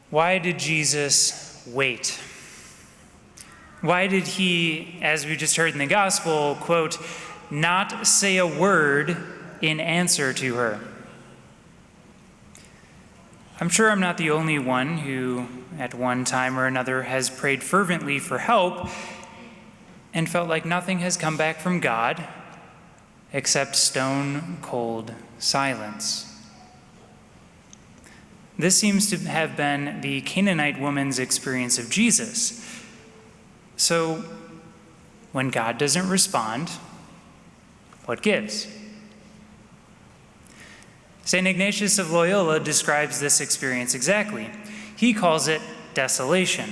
Why did Jesus wait? Why did he, as we just heard in the gospel, quote, not say a word in answer to her? I'm sure I'm not the only one who, at one time or another, has prayed fervently for help and felt like nothing has come back from God except stone-cold silence. This seems to have been the Canaanite woman's experience of Jesus. So, when God doesn't respond, what gives? St. Ignatius of Loyola describes this experience exactly. He calls it desolation.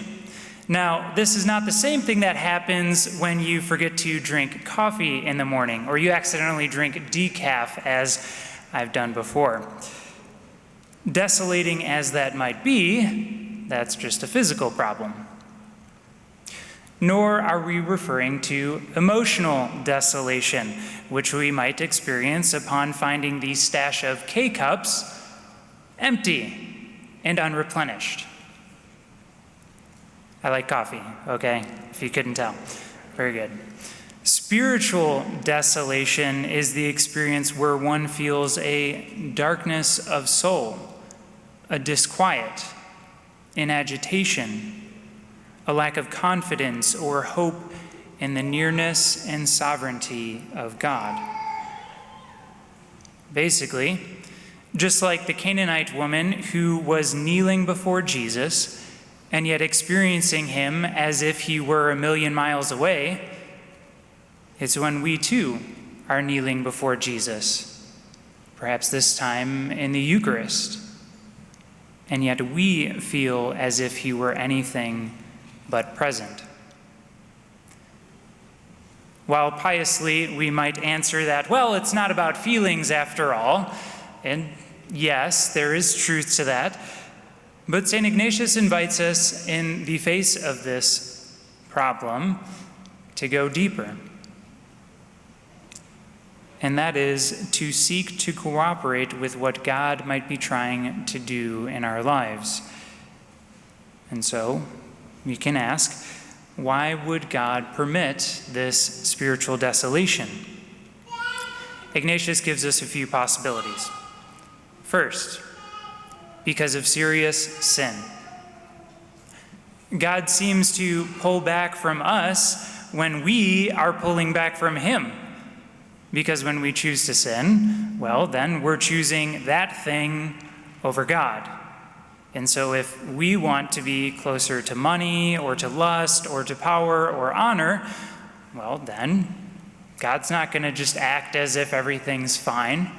Now, this is not the same thing that happens when you forget to drink coffee in the morning, or you accidentally drink decaf, as I've done before. Desolating as that might be, that's just a physical problem. Nor are we referring to emotional desolation, which we might experience upon finding the stash of K-cups empty and unreplenished. I like coffee, okay, if you couldn't tell. Very good. Spiritual desolation is the experience where one feels a darkness of soul, a disquiet, an agitation, a lack of confidence or hope in the nearness and sovereignty of God. Basically, just like the Canaanite woman who was kneeling before Jesus and yet experiencing him as if he were 1,000,000 miles away, it's when we too are kneeling before Jesus, perhaps this time in the Eucharist, and yet we feel as if he were anything but present. While piously we might answer that, well, it's not about feelings after all, and yes, there is truth to that, but St. Ignatius invites us in the face of this problem to go deeper. And that is to seek to cooperate with what God might be trying to do in our lives. And so, we can ask, why would God permit this spiritual desolation? Ignatius gives us a few possibilities. First, because of serious sin. God seems to pull back from us when we are pulling back from him. Because when we choose to sin, well, then we're choosing that thing over God. And so if we want to be closer to money or to lust or to power or honor, well, then God's not going to just act as if everything's fine.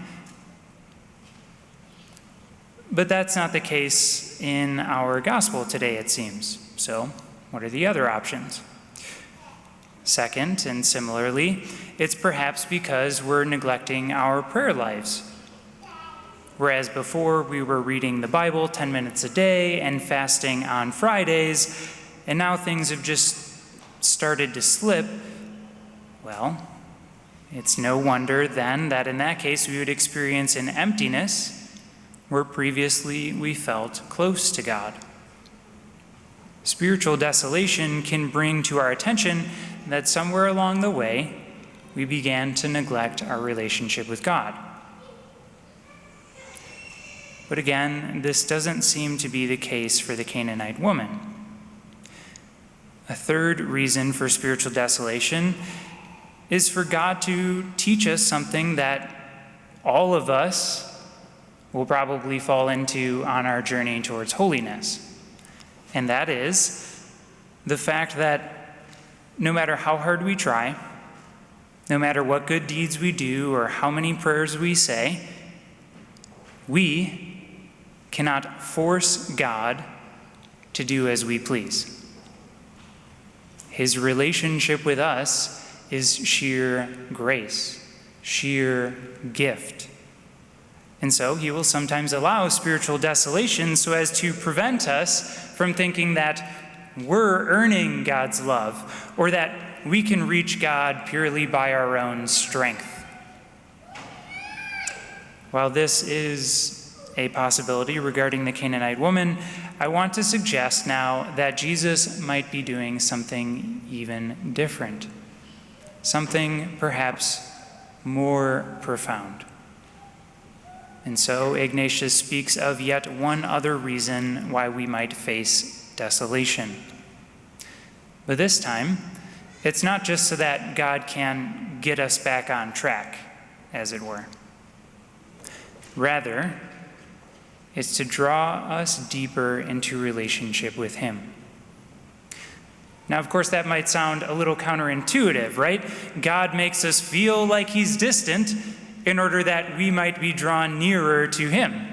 But that's not the case in our gospel today, it seems. So what are the other options? Second, and similarly, it's perhaps because we're neglecting our prayer lives. Whereas before we were reading the Bible 10 minutes a day and fasting on Fridays, and now things have just started to slip, well, it's no wonder then that in that case we would experience an emptiness where previously we felt close to God. Spiritual desolation can bring to our attention that somewhere along the way we began to neglect our relationship with God. But again, this doesn't seem to be the case for the Canaanite woman. A third reason for spiritual desolation is for God to teach us something that all of us will probably fall into on our journey towards holiness. And that is the fact that no matter how hard we try, no matter what good deeds we do or how many prayers we say, we cannot force God to do as we please. His relationship with us is sheer grace, sheer gift. And so he will sometimes allow spiritual desolation so as to prevent us from thinking that, we're earning God's love or that we can reach God purely by our own strength. While this is a possibility regarding the Canaanite woman, I want to suggest now that Jesus might be doing something even different, something perhaps more profound. And so Ignatius speaks of yet one other reason why we might face desolation. But this time, it's not just so that God can get us back on track, as it were. Rather, it's to draw us deeper into relationship with him. Now, of course, that might sound a little counterintuitive, right? God makes us feel like he's distant in order that we might be drawn nearer to him.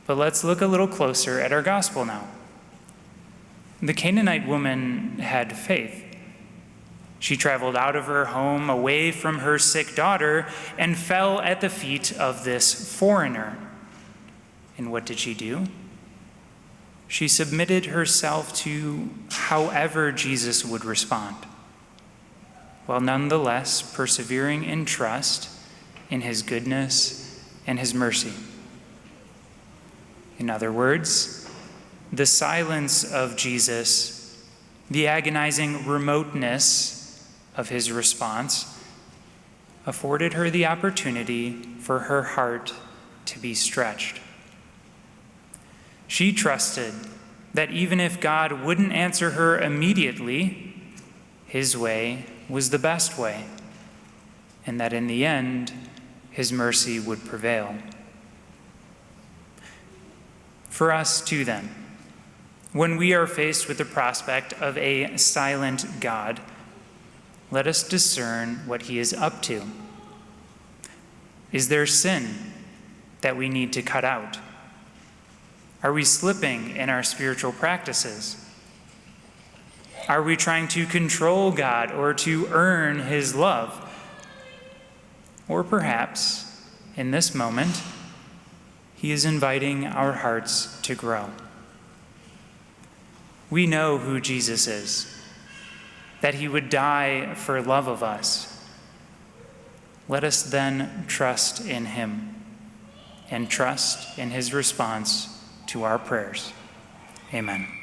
But let's look a little closer at our gospel now. The Canaanite woman had faith. She traveled out of her home, away from her sick daughter, and fell at the feet of this foreigner. And what did she do? She submitted herself to however Jesus would respond, while nonetheless persevering in trust in his goodness and his mercy. In other words, the silence of Jesus, the agonizing remoteness of his response, afforded her the opportunity for her heart to be stretched. She trusted that even if God wouldn't answer her immediately, his way was the best way, and that in the end, his mercy would prevail. For us too, then, when we are faced with the prospect of a silent God, let us discern what he is up to. Is there sin that we need to cut out? Are we slipping in our spiritual practices? Are we trying to control God or to earn his love? Or perhaps, in this moment, he is inviting our hearts to grow. We know who Jesus is, that he would die for love of us. Let us then trust in him and trust in his response to our prayers. Amen.